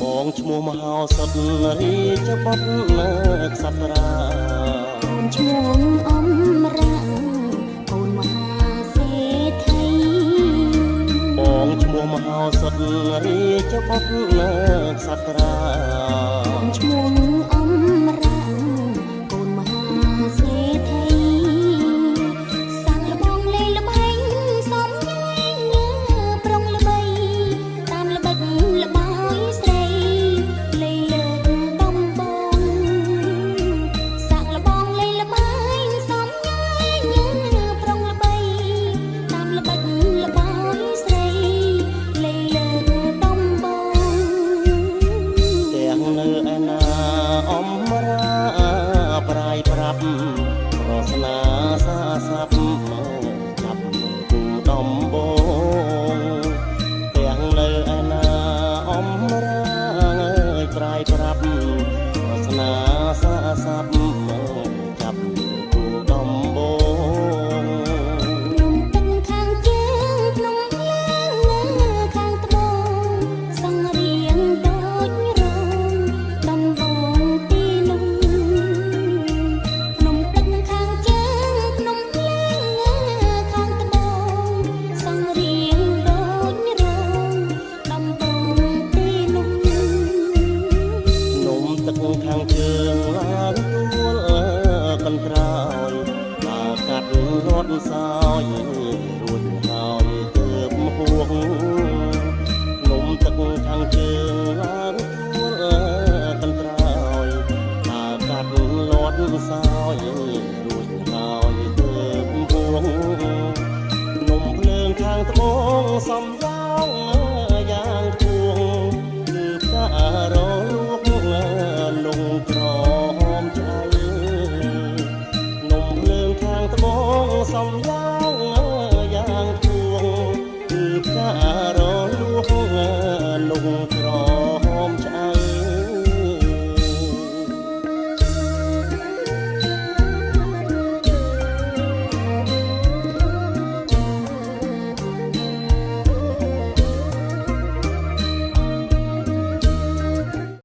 បងឈ្មោះមហោសតរីចបុតក្សត្រាកូនឈ្មោះអំរាកូនមហាសេដ្ឋីបងឈ្មោះមហោសតរីចបុតក្សត្រាកូនឈ្មោះអំរាកូនមហាសេដ្ឋីសាក់លបងលេល្បែងសំញែងប្រុងល្បីតាមល្បិចល្បហើយស្រីលេលើកដំបងសាក់លបងលេល្បែងសំញែងប្រុងល្បីតាមល្បិចល្បហើយស្រីលេលើកដំបងទាំងនៅឯណាអំរាប្រាយប្រាប់រសនាសាស័ព្ទចាប់គូដំបងទាំងនៅឯណាអំរាប្រាយប្រាប់រសនាសាស័ព្ទចាប់គូដំបងនំទឹកខាងជើងក្នុងឡើងខាងត្បូងសង្រៀងដូចរោងដំបងទីនោះនំទឹកខាងជើងក្នុងឡើងខាងត្បូងសង្រៀងដូចរោងដំបងទីនោះនំទឹកខាងជើងឡើងទួលកន្ត្រោយដើរកាត់លាត់សោយរួចហើយទើបហួងនំទឹកខាងជើងឡើងទួលកន្ត្រោយដើរកាត់លាត់សោយរួចហើយទើបហួងនំភ្លើងខាងត្បូងសំយោងយ៉ាងធួងគឺផ្ការលួកលងក្រហមចៅនំភ្លើងខាងត្បូងសំយោងយ៉ាងធួងគឺផ្ការលួកលងក្រហមចៅ